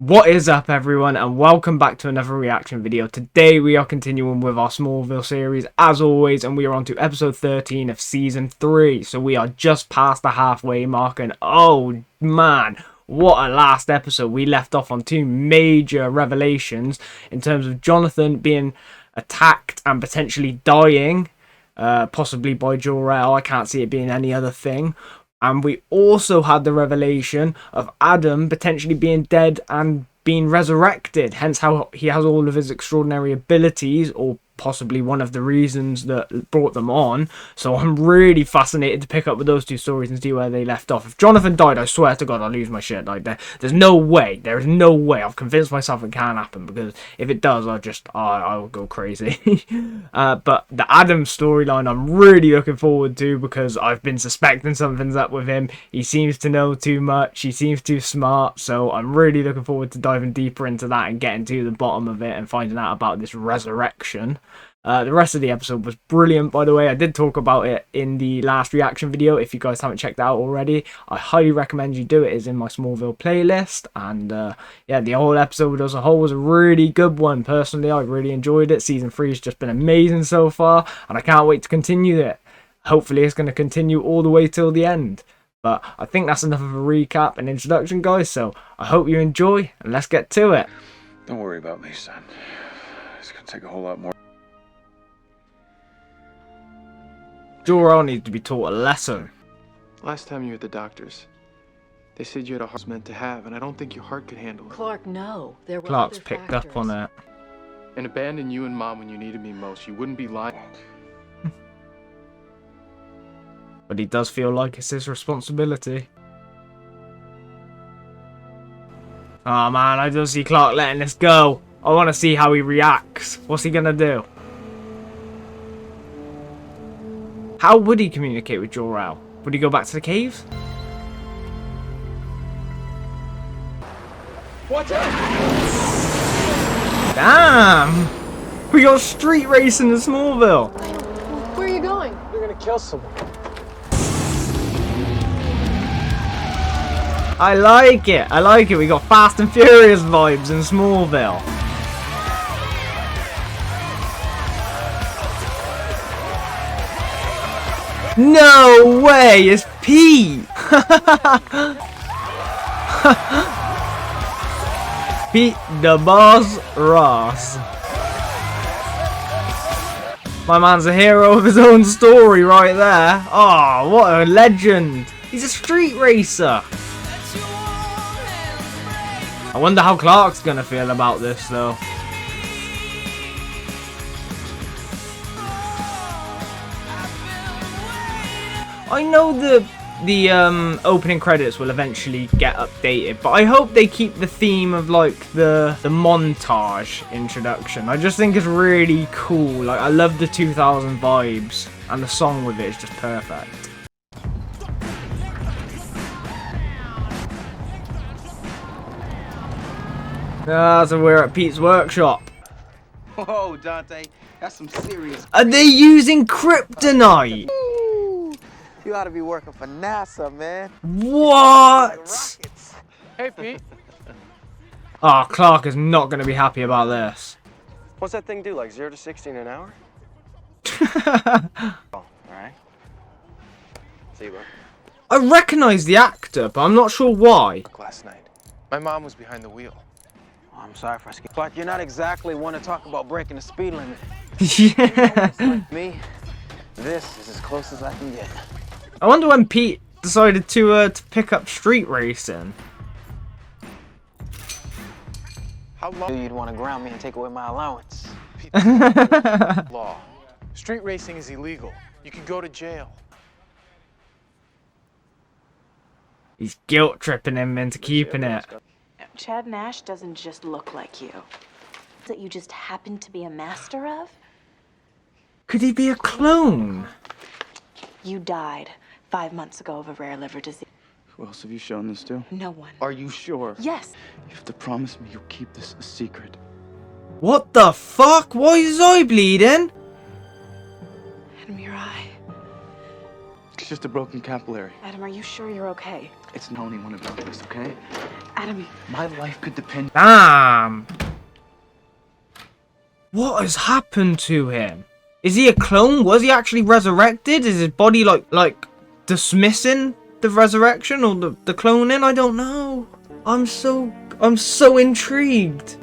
What is up, everyone, and welcome back to another reaction video. Today we are continuing with our Smallville series as always, and we are on to episode 13 of season 3. So we are just past the halfway mark, and oh man, what a last episode. We left off on two major revelations in terms of Jonathan being attacked and potentially dying, possibly by Jor-El. I can't see it being any other thing. And we also had the revelation of Adam potentially being dead and being resurrected. Hence how he has all of his extraordinary abilities, or possibly one of the reasons that brought them on. So I'm really fascinated to pick up with those two stories and see where they left off. If Jonathan died, I swear to God, I'll lose my shit. Like, there's no way. There is no way. I've convinced myself it can't happen, because if it does, I'll go crazy. But the Adam storyline, I'm really looking forward to, because I've been suspecting something's up with him. He seems to know too much. He seems too smart. So I'm really looking forward to diving deeper into that and getting to the bottom of it and finding out about this resurrection. The rest of the episode was brilliant, by the way. I did talk about it in the last reaction video. If you guys haven't checked that out already, I highly recommend you do it. It's in my Smallville playlist. And yeah, the whole episode as a whole was a really good one. Personally, I really enjoyed it. Season 3 has just been amazing so far, and I can't wait to continue it. Hopefully it's going to continue all the way till the end. But I think that's enough of a recap and introduction, guys. So I hope you enjoy, and let's get to it. Don't worry about me, son. It's going to take a whole lot more. Jor-El needs to be taught a lesson. Last time you were at the doctor's, they said you had a heart meant to have, and I don't think your heart could handle it. Clark, no. There were Clark's other picked factors. up on it. And abandon you and Mom when you needed me most. You wouldn't be lying. But he does feel like it's his responsibility. Oh man, I don't see Clark letting this go. I want to see how he reacts. What's he gonna do? How would he communicate with Jor-El? Would he go back to the cave? Watch out! Damn! We got street racing in Smallville. Where are you going? You're gonna kill someone. I like it. I like it. We got Fast and Furious vibes in Smallville. No way! It's Pete! Pete the Boss Ross. My man's a hero of his own story right there. Oh, what a legend. He's a street racer. I wonder how Clark's gonna feel about this, though. I know the opening credits will eventually get updated, but I hope they keep the theme of like the montage introduction. I just think it's really cool. Like, I love the 2000 vibes, and the song with it is just perfect. So we're at Pete's workshop. Whoa, Dante, that's some serious. Are they using kryptonite? You ought to be working for NASA, man. What? Hey, Pete. Oh, Clark is not going to be happy about this. What's that thing do, like 0 to 60 in an hour? Oh, alright. See you, bro. I recognise the actor, but I'm not sure why. Last night, my mom was behind the wheel. Oh, I'm sorry for asking. Clark, you're not exactly one to talk about breaking the speed limit. Yeah. Me, this is as close as I can get. I wonder when Pete decided to pick up street racing. How long? You'd want to ground me and take away my allowance. Law. Street racing is illegal. You could go to jail. He's guilt tripping him into keeping it. Chad Nash doesn't just look like you. That you just happen to be a master of? Could he be a clone? You died 5 months ago of a rare liver disease. Who else have you shown this to? No one. Are you sure? Yes. You have to promise me you'll keep this a secret. What the fuck? Why is his eye bleeding? Adam, your eye. It's just a broken capillary. Adam, are you sure you're okay? It's the only one about this, okay? Adam, My life could depend. Damn. What has happened to him? Is he a clone? Was he actually resurrected? Is his body like dismissing the resurrection or the cloning? I don't know. I'm so intrigued.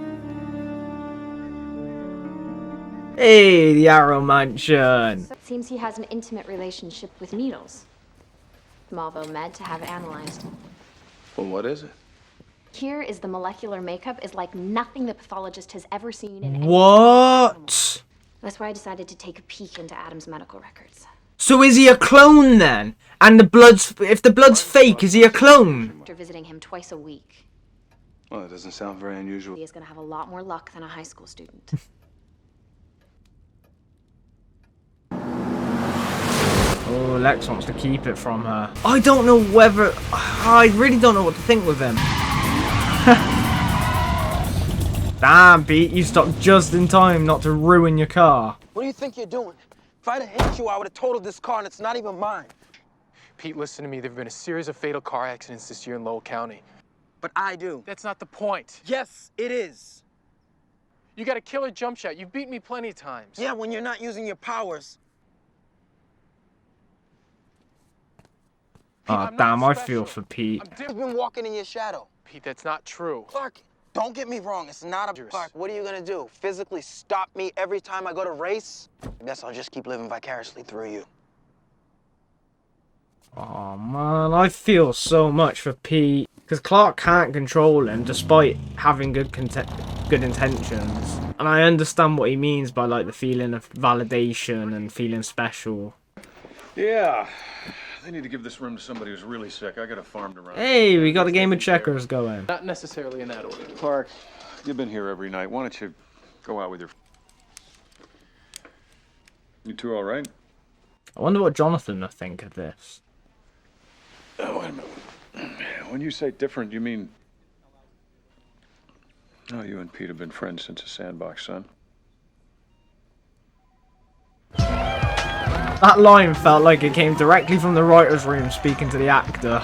Hey, the Arrow Mansion. It seems he has an intimate relationship with needles. Smallville med to have analyzed. Well, what is it? Here is the molecular makeup is like nothing the pathologist has ever seen in any What? That's why I decided to take a peek into Adam's medical records. So is he a clone then? And if the blood's fake, is he a clone? After visiting him twice a week, Well, it doesn't sound very unusual. he is going to have a lot more luck than a high school student. Oh, Lex wants to keep it from her. I don't know whether... I really don't know what to think with him. Damn, Pete, you stopped just in time not to ruin your car. What do you think you're doing? If I'd have hit you, I would have totaled this car, and it's not even mine. Pete, listen to me. There have been a series of fatal car accidents this year in Lowell County. But I do. That's not the point. Yes, it is. You got a killer jump shot. You've beat me plenty of times. Yeah, when you're not using your powers. Oh, I'm not damn, I special. feel for Pete. You've been walking in your shadow. Pete, that's not true. Clark, don't get me wrong. It's not a Clark. What are you gonna do? Physically stop me every time I go to race? I guess I'll just keep living vicariously through you. Oh, man, I feel so much for Pete. Because Clark can't control him despite having good intentions. And I understand what he means by, like, the feeling of validation and feeling special. Yeah. They need to give this room to somebody who's really sick. I got a farm to run. Hey, we got a game of checkers going. Not necessarily in that order. Clark, you've been here every night. Why don't you go out with your... You two all right? I wonder what Jonathan will think of this. Oh, wait a minute. When you say different, you mean... Oh, you and Pete have been friends since the sandbox, son. That line felt like it came directly from the writer's room speaking to the actor.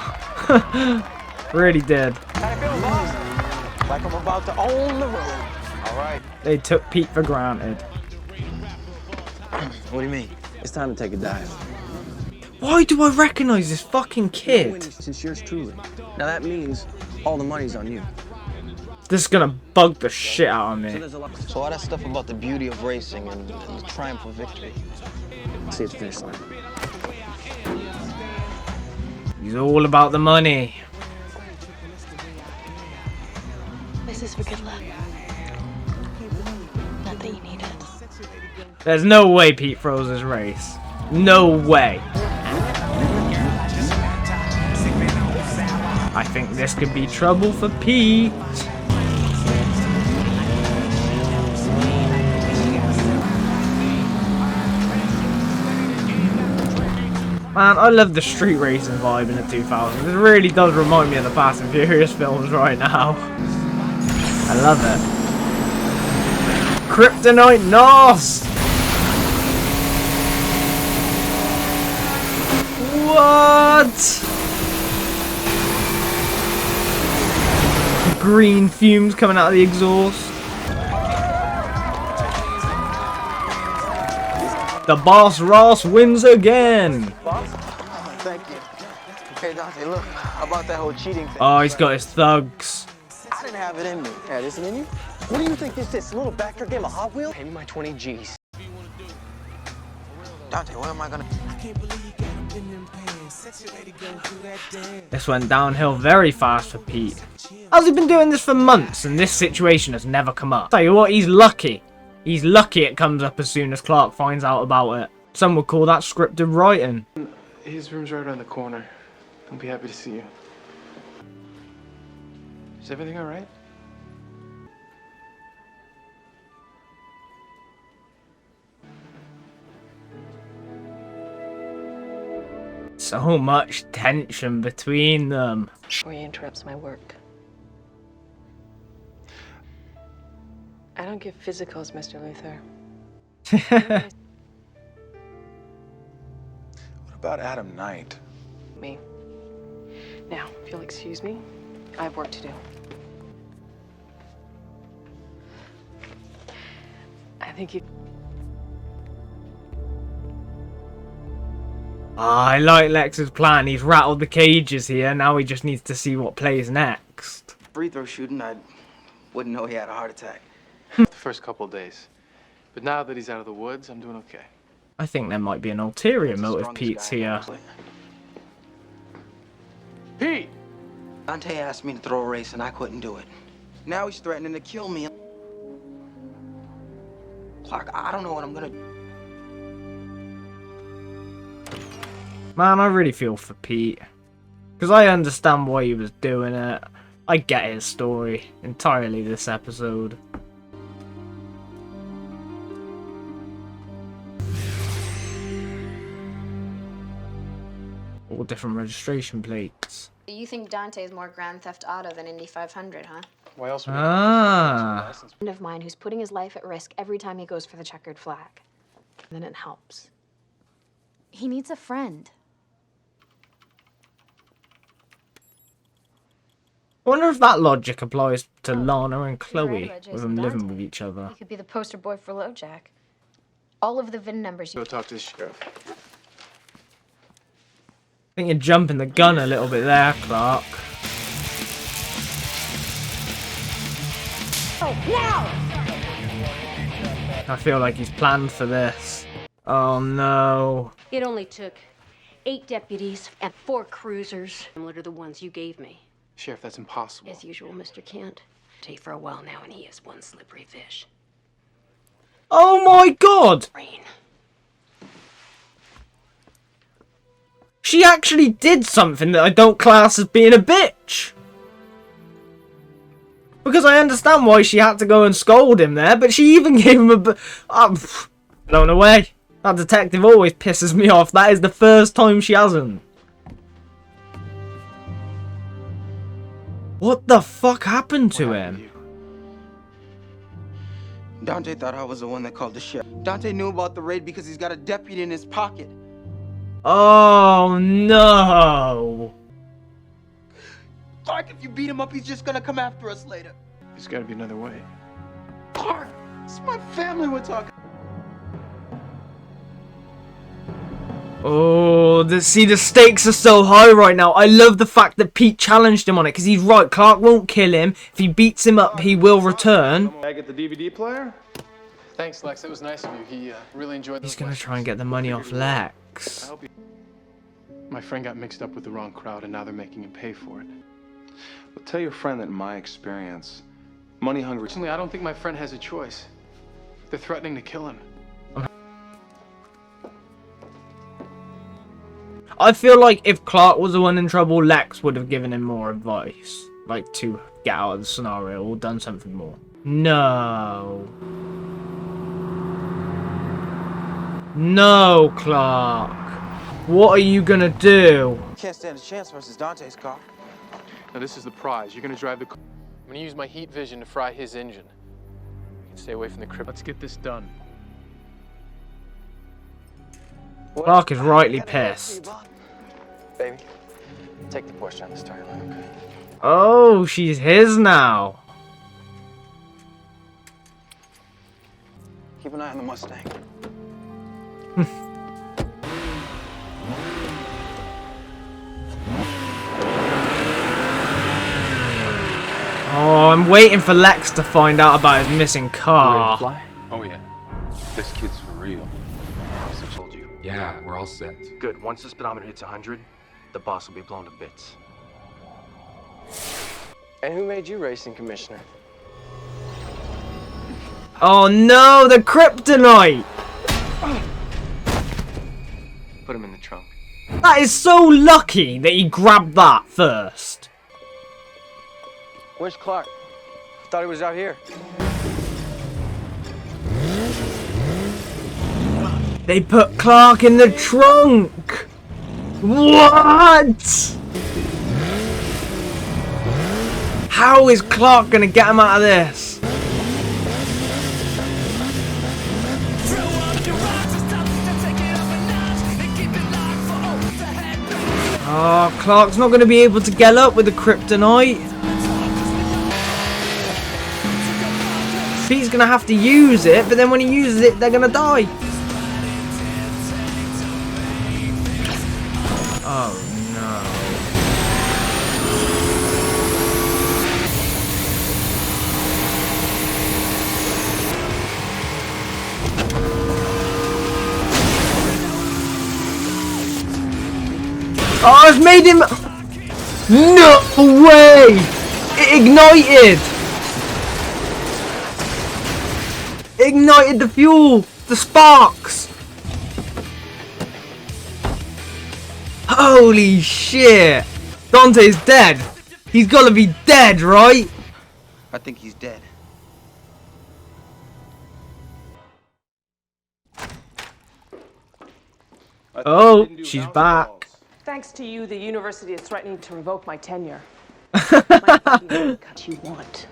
Really did. I feel lost. Like I'm about to own the road. All right. They took Pete for granted. What do you mean? It's time to take a dive. Why do I recognize this fucking kid? Since yours truly. Now that means all the money's on you. This is gonna bug the shit out of So me. there's a lot. So all that stuff about the beauty of racing and the triumph of victory. See, it's finish line. He's all about the money. This is for good luck. Not that you need it. There's no way Pete throws his race. No way. I think this could be trouble for Pete. Man, I love the street racing vibe in the 2000s. It really does remind me of the Fast and Furious films right now. I love it. Kryptonite Nos! What? Green fumes coming out of the exhaust. The Boss Ross wins again. Thank you. Hey, Dante, look, how about that whole cheating thing? Oh, he's got his thugs. I didn't have it in me. Yeah, it isn't in you? What do you think this is? A little backdoor game of Hot Wheels? Pay me my 20 G's. Dante, where am I gonna... This went downhill very fast for Pete. How's he been doing this for months and this situation has never come up? Tell you what, he's lucky. He's lucky it comes up as soon as Clark finds out about it. Some would call that scripted writing. His room's right around the corner. I'll be happy to see you. Is everything all right? So much tension between them. before he interrupts my work. I don't give physicals, Mr. Luther. What about Adam Knight? Me. Now, if you'll excuse me, I have work to do. think you. I like Lex's plan. He's rattled the cages here. Now he just needs to see what plays next. Free throw shooting, I wouldn't know he had a heart attack. The first couple of days. But now that he's out of the woods, I'm doing okay. I think there might be an ulterior He's the motive strongest Pete's guy I here. ever played. Pete! Dante asked me to throw a race and I couldn't do it. Now he's threatening to kill me. Clark, I don't know what I'm gonna do. Man, I really feel for Pete. Because I understand why he was doing it. I get his story entirely this episode. All different registration plates. You think Dante is more Grand Theft Auto than Indy 500, huh? Why else would Ah. A friend of mine who's putting his life at risk every time he goes for the checkered flag. And then it helps. He needs a friend. I wonder if that logic applies to Lana and You're Chloe, right about with them Jason living Dante. with each other. He could be the poster boy for LoJack. All of the VIN numbers. Go talk to the sheriff. I think you're jumping the gun a little bit there, Clark. I feel like he's planned for this. Oh no. It only took 8 deputies and 4 cruisers, similar to the ones you gave me. Sheriff, that's impossible. As usual, Mr. Kent. Take for a while now, and he is one slippery fish. Oh my god! Rain. She actually did something that I don't class as being a bitch. Because I understand why she had to go and scold him there, but she even gave him blown away. That detective always pisses me off. That is the first time she hasn't. What the fuck happened to him? Dante thought I was the one that called the sheriff. Dante knew about the raid because he's got a deputy in his pocket. Oh no. Clark, if you beat him up, he's just gonna come after us later. There's gotta be another way. Clark, it's my family we're talking. Oh, see, the stakes are so high right now. I love the fact that Pete challenged him on it, because he's right. Clark won't kill him. If he beats him up, he will return. Can I get the DVD player? Thanks, Lex. It was nice of you. He really enjoyed those He's going to questions. try and get the money off I Lex. hope you... My friend got mixed up with the wrong crowd, and now they're making him pay for it. Well, tell your friend that in my experience, money hungry. Personally, I don't think my friend has a choice. They're threatening to kill him. I feel like if Clark was the one in trouble, Lex would have given him more advice. Like, to get out of the scenario or done something more. No. No, Clark. What are you gonna do? Can't stand a chance versus Dante's car. Now, this is the prize. You're gonna drive the car. I'm gonna use my heat vision to fry his engine. You can stay away from the crypt. Let's get this done. Clark is rightly pissed. Baby, take the Porsche down this target line, okay? Oh, she's his now. Keep an eye on the Mustang. Oh, I'm waiting for Lex to find out about his missing car. Fly? Oh yeah. This kid's for real. I told you. Yeah, we're all set. Good. Once the speedometer hits 100, the boss will be blown to bits. And who made you racing commissioner? Oh no, the kryptonite! Put him in the trunk. That is so lucky that he grabbed that first. Where's Clark? Thought he was out here. They put Clark in the trunk! What? How is Clark gonna get him out of this? Oh, Clark's not gonna be able to get up with the kryptonite. Pete's gonna have to use it, but then when he uses it, they're gonna die. Oh no. Oh, it's made him... No way! It ignited! Ignited the fuel! The sparks! Holy shit! Dante's dead! He's gotta be dead, right? I think he's dead. Oh, she's back. Thanks to you, the university is threatening to revoke my tenure. Might be cut you want.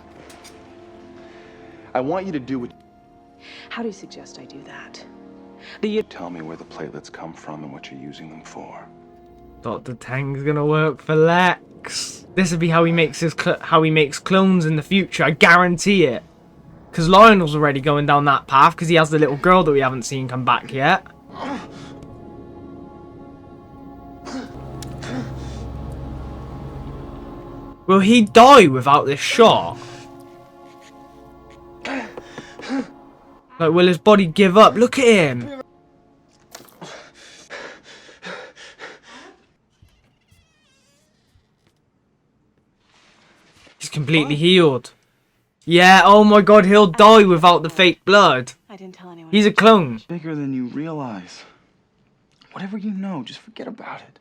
I want you to do what... How do you suggest I do that? Tell me where the platelets come from and what you're using them for. Dr. Tang's gonna work for Lex. This will be how he makes his clones in the future. I guarantee it. Because Lionel's already going down that path because he has the little girl that we haven't seen come back yet. Will he die without this shot? Like, will his body give up? Look at him. He's completely healed. Yeah, oh my god, he'll die without the fake blood. I didn't tell anyone. He's a clone. Bigger than you realize. Whatever you know, just forget about it.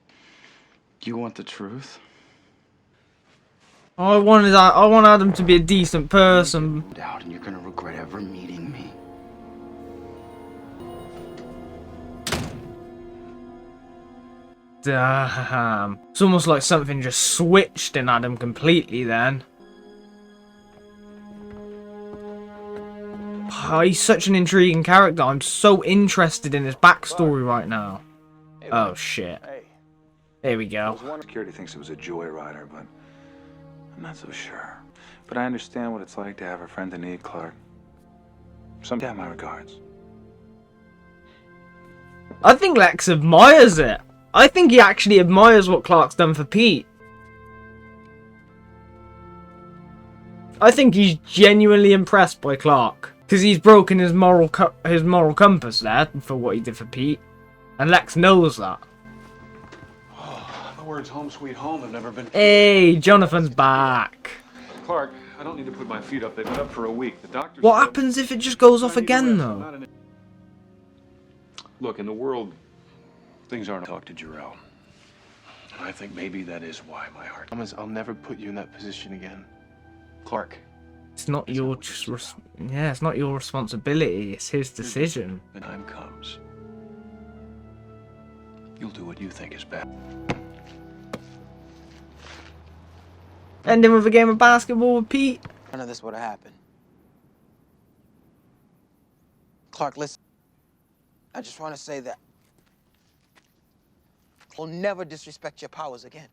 You want the truth? I want Adam to be a decent person. Doubt, and you're gonna regret ever meeting me. Damn. It's almost like something just switched in Adam completely then. Oh, he's such an intriguing character. I'm so interested in his backstory right now. Oh shit. There we go. Security thinks it was a joyrider, but I'm not so sure. But I understand what it's like to have a friend in need, Clark. Have my regards. I think Lex admires it. I think he actually admires what Clark's done for Pete. I think he's genuinely impressed by Clark. Because he's broken his moral compass there for what he did for Pete. And Lex knows that. The words home sweet home have never been... Hey, Jonathan's back. Clark, I don't need to put my feet up. They've been up for a week. The doctor What said happens if it just goes off I need to again, rest. though? I'm not Look, in the world, things aren't... Talk to Jarrell. I think maybe that is why my heart... Promise I'll never put you in that position again. Clark. It's not your... Yeah, it's not your responsibility. It's his decision. When time comes, you'll do what you think is best. Ending with a game of basketball with Pete. None of this would have happened. Clark, listen. I just want to say that I'll never disrespect your powers again.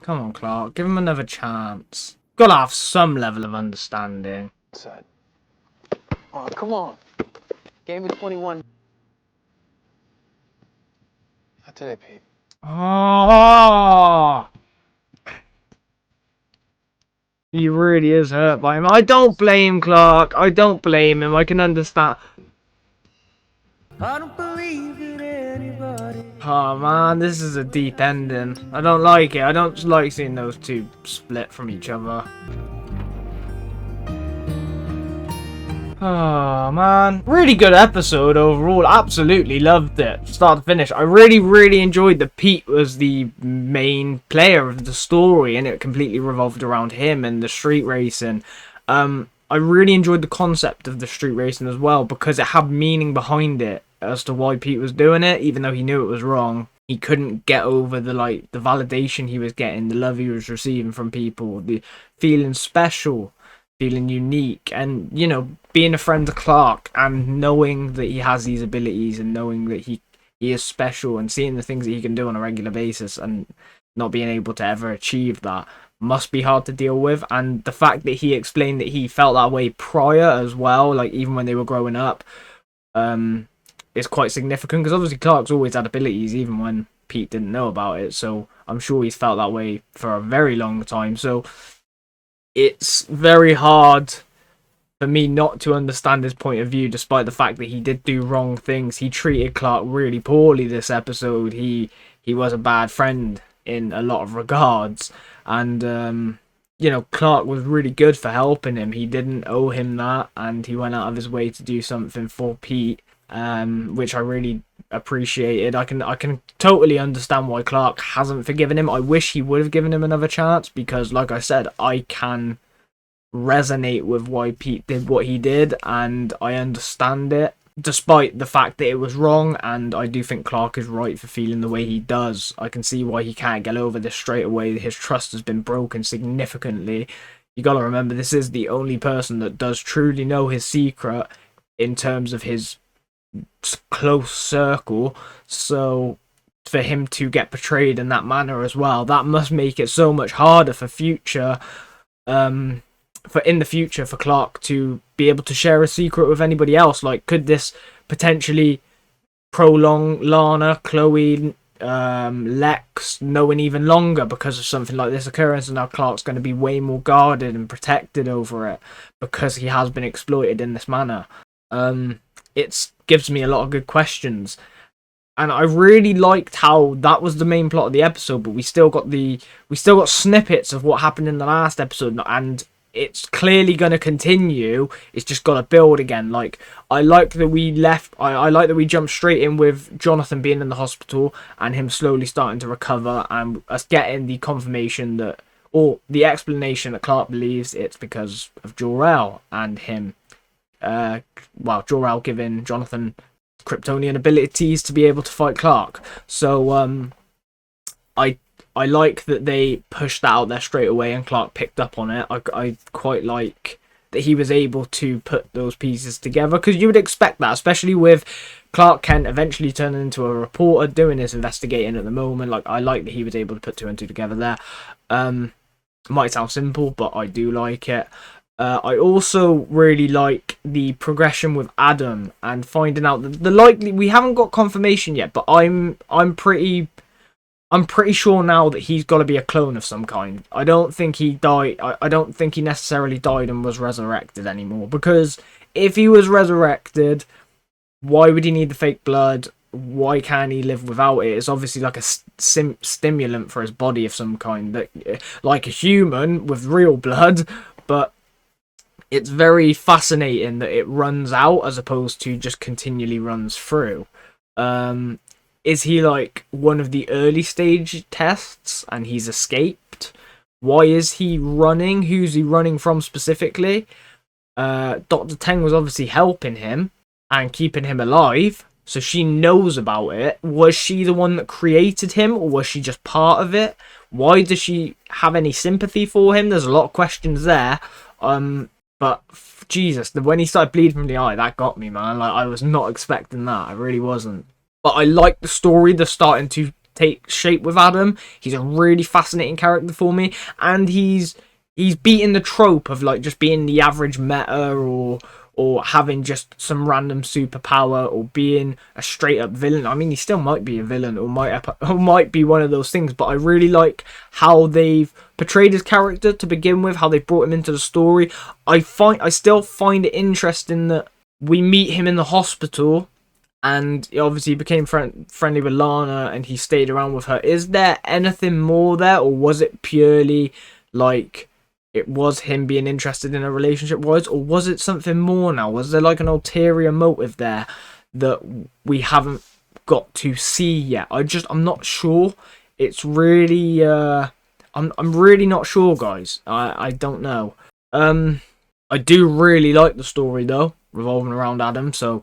Come on, Clark. Give him another chance. Gotta have some level of understanding. Side. Oh, come on. Game of 21. Not today, Pete. Oh! He really is hurt by him. I don't blame Clark. I don't blame him. I can understand. I don't believe in anybody. Oh man, this is a deep ending. I don't like it. I don't like seeing those two split from each other. Oh man, really good episode overall. Absolutely loved it, start to finish. I really enjoyed that Pete was the main player of the story, and it completely revolved around him and the street racing. I really enjoyed the concept of the street racing as well, because it had meaning behind it as to why Pete was doing it, even though he knew it was wrong. He couldn't get over the validation he was getting, the love he was receiving from people, the feeling special, feeling unique, and, you know, being a friend to Clark and knowing that he has these abilities and knowing that he is special and seeing the things that he can do on a regular basis and not being able to ever achieve that. must be hard to deal with. And the fact that he explained that he felt that way prior as well, like even when they were growing up, is quite significant, because obviously Clark's always had abilities even when Pete didn't know about it, so I'm sure he's felt that way for a very long time. So it's very hard for me not to understand his point of view, despite the fact that he did do wrong things. He treated Clark really poorly this episode. He was a bad friend in a lot of regards, and you know, Clark was really good for helping him. He didn't owe him that, and he went out of his way to do something for Pete, which I really appreciated. I can totally understand why Clark hasn't forgiven him. I wish he would have given him another chance, because like I said, I can resonate with why Pete did what he did, and I understand it, despite the fact that it was wrong. And I do think Clark is right for feeling the way he does. I can see why he can't get over this straight away. His trust has been broken significantly. You gotta remember, this is the only person that does truly know his secret in terms of his close circle. So for him to get betrayed in that manner as well, that must make it so much harder for future in the future for Clark to be able to share a secret with anybody else. Like, could this potentially prolong Lana, Chloe, Lex knowing even longer because of something like this occurrence, and now Clark's going to be way more guarded and protected over it because he has been exploited in this manner? It gives me a lot of good questions, and I really liked how that was the main plot of the episode, but we still got snippets of what happened in the last episode, and it's clearly going to continue. It's just got to build again. Like, I like that we jumped straight in with Jonathan being in the hospital and him slowly starting to recover, and us getting the confirmation that, or the explanation that Clark believes it's because of Jor-El and him. Jor-El giving Jonathan Kryptonian abilities to be able to fight Clark. So I like that they pushed that out there straight away and Clark picked up on it. I quite like that he was able to put those pieces together, because you would expect that, especially with Clark Kent eventually turning into a reporter doing his investigating at the moment. Like, I like that he was able to put two and two together there. Might sound simple, but I do like it. I also really like the progression with Adam and finding out that we haven't got confirmation yet, but I'm pretty sure now that he's got to be a clone of some kind. I don't think he died. I don't think he necessarily died and was resurrected anymore, because if he was resurrected, why would he need the fake blood? Why can't he live without it? It's obviously like a stimulant for his body of some kind, that, like a human with real blood, but it's very fascinating that it runs out as opposed to just continually runs through. Is he like one of the early stage tests and he's escaped? Why is he running? Who's he running from specifically? Dr. Teng was obviously helping him and keeping him alive, so she knows about it. Was she the one that created him, or was she just part of it? Why does she have any sympathy for him? There's a lot of questions there. But Jesus, when he started bleeding from the eye, that got me, man. Like, I was not expecting that. I really wasn't. But I like the story that's starting to take shape with Adam. He's a really fascinating character for me, and he's beaten the trope of like just being the average meta, or having just some random superpower, or being a straight up villain. I mean, he still might be a villain, or might be one of those things, but I really like how they've portrayed his character to begin with, how they brought him into the story. I still find it interesting that we meet him in the hospital, and he obviously became friendly with Lana, and he stayed around with her. Is there anything more there, or was it purely like it was him being interested in a relationship wise, or was it something more now? Was there like an ulterior motive there that we haven't got to see yet? I'm not sure. It's really I'm really not sure, guys. I don't know. I do really like the story though, revolving around Adam, so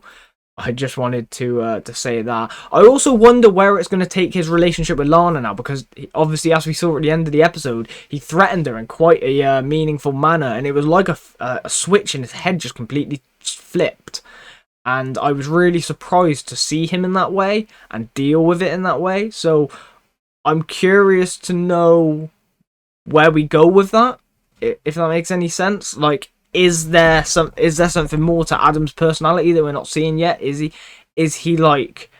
I just wanted to say that. I also wonder where it's going to take his relationship with Lana now, because obviously, as we saw at the end of the episode, he threatened her in quite a meaningful manner, and it was like a switch in his head just completely flipped. And I was really surprised to see him in that way and deal with it in that way. So I'm curious to know where we go with that, if that makes any sense. Like, is there something more to Adam's personality that we're not seeing yet? Is he like,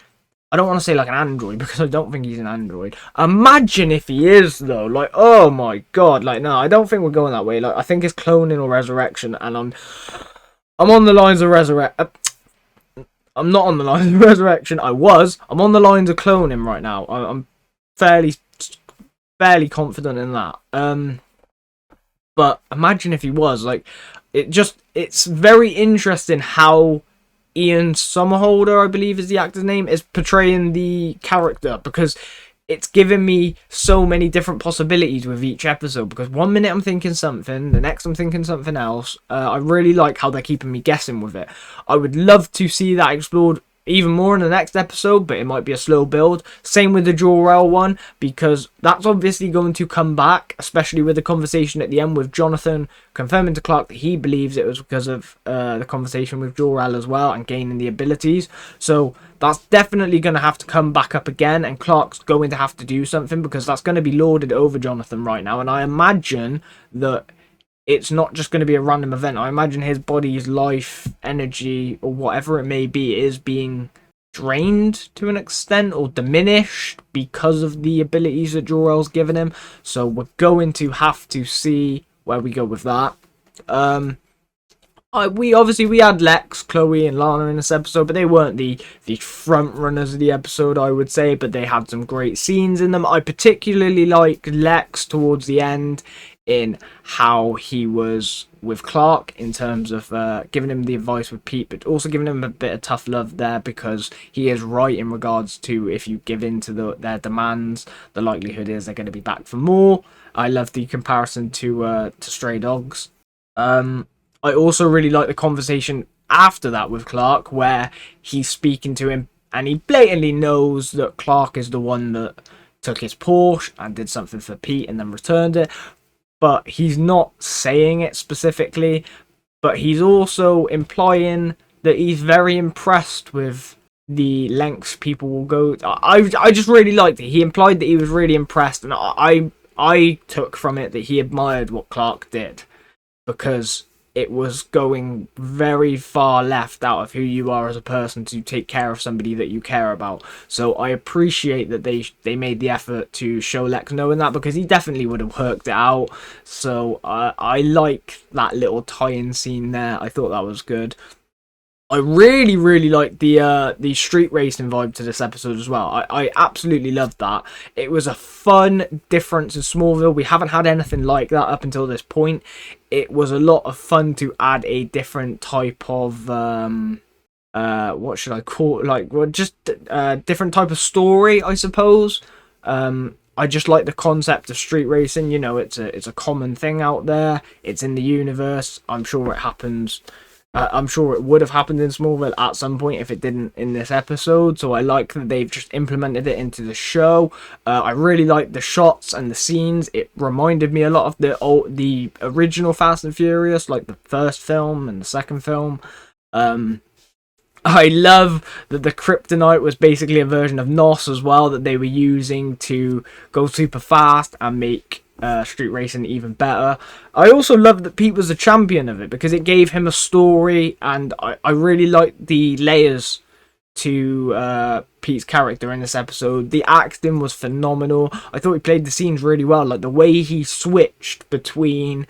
I don't want to say like an android, because I don't think he's an android. Imagine if he is, though. Like, oh my god. Like, no, I don't think we're going that way. Like, I think it's cloning or resurrection, and I'm on the lines of I'm not on the lines of resurrection. I'm on the lines of cloning right now. I'm fairly confident in that. But imagine if he was. Like, it's very interesting how Ian Somerhalder, I believe is the actor's name, is portraying the character, because it's given me so many different possibilities with each episode, because one minute I'm thinking something, the next I'm thinking something else. I really like how they're keeping me guessing with it. I would love to see that explored even more in the next episode, but it might be a slow build. Same with the Jor-El one, because that's obviously going to come back, especially with the conversation at the end with Jonathan confirming to Clark that he believes it was because of the conversation with Jor-El as well, and gaining the abilities. So that's definitely going to have to come back up again, and Clark's going to have to do something, because that's going to be lorded over Jonathan right now. And I imagine that it's not just going to be a random event. I imagine his body's life, energy, or whatever it may be, is being drained to an extent, or diminished, because of the abilities that Jor-El's given him. So we're going to have to see where we go with that. We had Lex, Chloe, and Lana in this episode, but they weren't the front runners of the episode, I would say. But they had some great scenes in them. I particularly like Lex towards the end, in how he was with Clark, in terms of giving him the advice with Pete, but also giving him a bit of tough love there, because he is right in regards to, if you give in to their demands, the likelihood is they're going to be back for more. I love the comparison to Stray Dogs. I also really like the conversation after that with Clark, where he's speaking to him, and he blatantly knows that Clark is the one that took his Porsche and did something for Pete and then returned it. But he's not saying it specifically, but he's also implying that he's very impressed with the lengths people will go. I just really liked it. He implied that he was really impressed, and I took from it that he admired what Clark did, because it was going very far left out of who you are as a person to take care of somebody that you care about. So I appreciate that they made the effort to show Lex knowing that, because he definitely would have worked it out. So I like that little tie-in scene there. I thought that was good. I really, really liked the street racing vibe to this episode as well. I absolutely loved that. It was a fun difference in Smallville. We haven't had anything like that up until this point. It was a lot of fun to add a different type of what should I call it? Like, well, just a different type of story, I suppose. I just like the concept of street racing. You know, it's a common thing out there. It's in the universe. I'm sure it happens. I'm sure it would have happened in Smallville at some point if it didn't in this episode. So I like that they've just implemented it into the show. I really like the shots and the scenes. It reminded me a lot of the original Fast and Furious, like the first film and the second film. I love that the kryptonite was basically a version of NOS as well, that they were using to go super fast and make street racing even better. I also love that Pete was the champion of it, because it gave him a story, and I really liked the layers to Pete's character in this episode. The acting was phenomenal. I thought he played the scenes really well, like the way he switched between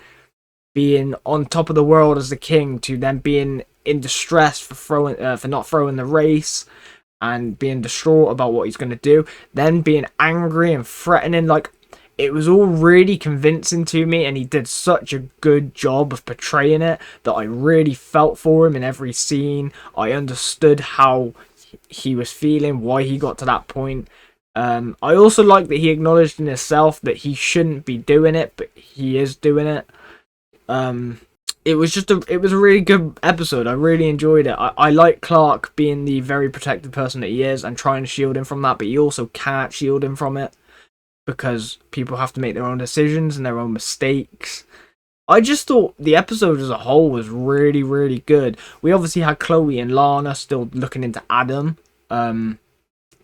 being on top of the world as the king to then being in distress for not throwing the race, and being distraught about what he's going to do, then being angry and threatening. Like, it was all really convincing to me, and he did such a good job of portraying it that I really felt for him in every scene. I understood how he was feeling, why he got to that point. I also like that he acknowledged in himself that he shouldn't be doing it, but he is doing it. It was a really good episode. I really enjoyed it. I like Clark being the very protected person that he is, and trying to shield him from that, but he also can't shield him from it, because people have to make their own decisions and their own mistakes. I just thought the episode as a whole was really, really good. We obviously had Chloe and Lana still looking into Adam.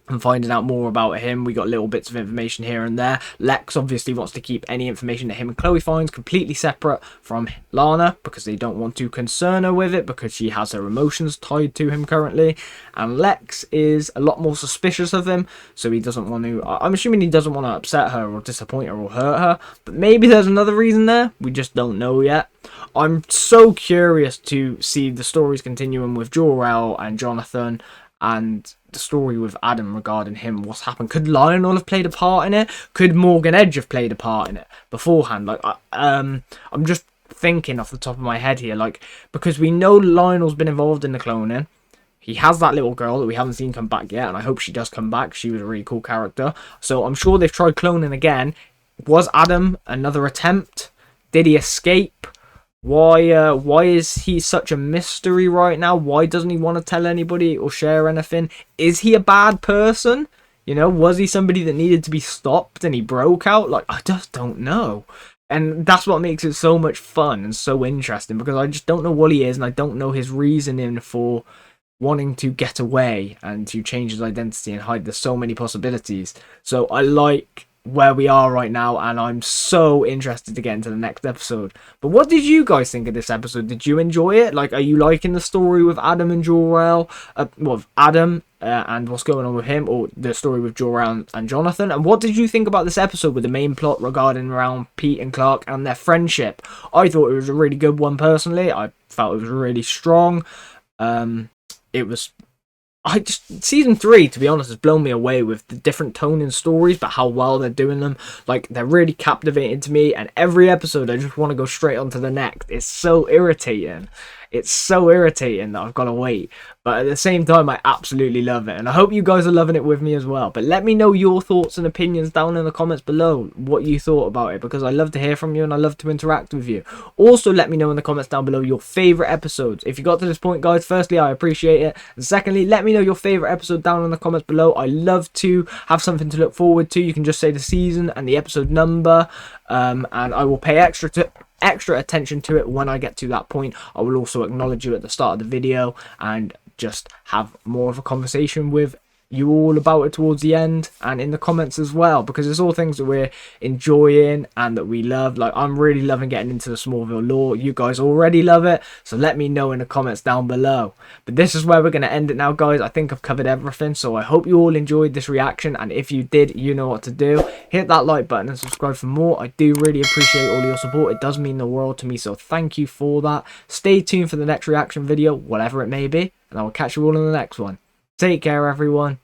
and finding out more about him. We got little bits of information here and there. Lex obviously wants to keep any information that him and Chloe finds completely separate from Lana, because they don't want to concern her with it, because she has her emotions tied to him currently. And Lex is a lot more suspicious of him, so he doesn't want to, I'm assuming he doesn't want to upset her or disappoint her or hurt her, but maybe there's another reason there, we just don't know yet. I'm so curious to see the stories continuing with Jor-El and Jonathan, and the story with Adam regarding him, what's happened. Could Lionel have played a part in it? Could Morgan Edge have played a part in it beforehand? Like, I'm just thinking off the top of my head here, like, because we know Lionel's been involved in the cloning. He has that little girl that we haven't seen come back yet, and I hope she does come back. She was a really cool character. So I'm sure they've tried cloning again. Was Adam another attempt? Did he escape? Why is he such a mystery right now? Why doesn't he want to tell anybody or share anything? Is he a bad person? You know, was he somebody that needed to be stopped and he broke out? Like, I just don't know. And that's what makes it so much fun and so interesting, because I just don't know what he is, and I don't know his reasoning for wanting to get away and to change his identity and hide. There's so many possibilities. So I like where we are right now, and I'm so interested to get into the next episode. But what did you guys think of this episode? Did you enjoy it? Like, are you liking the story with Adam and Jor-El? Well, Adam and what's going on with him, or the story with Jor-El and Jonathan? And what did you think about this episode with the main plot regarding around Pete and Clark and their friendship? I thought it was a really good one personally. I felt it was really strong. It was, season 3, to be honest, has blown me away with the different tone in stories, but how well they're doing them. Like, they're really captivating to me, and every episode I just want to go straight on to the next. It's so irritating. It's so irritating that I've got to wait. But at the same time, I absolutely love it. And I hope you guys are loving it with me as well. But let me know your thoughts and opinions down in the comments below, what you thought about it, because I love to hear from you and I love to interact with you. Also, let me know in the comments down below your favourite episodes. If you got to this point, guys, firstly, I appreciate it. And secondly, let me know your favourite episode down in the comments below. I love to have something to look forward to. You can just say the season and the episode number. And I will pay extra attention to it when I get to that point. I will also acknowledge you at the start of the video and just have more of a conversation with you all about it towards the end and in the comments as well, because it's all things that we're enjoying and that we love. Like, I'm really loving getting into the Smallville lore. You guys already love it, so let me know in the comments down below. But this is where we're going to end it now, guys. I think I've covered everything, so I hope you all enjoyed this reaction, and if you did, you know what to do. Hit that like button and subscribe for more. I do really appreciate all your support. It does mean the world to me, so thank you for that. Stay tuned for the next reaction video, whatever it may be, and I will catch you all in the next one. Take care, everyone.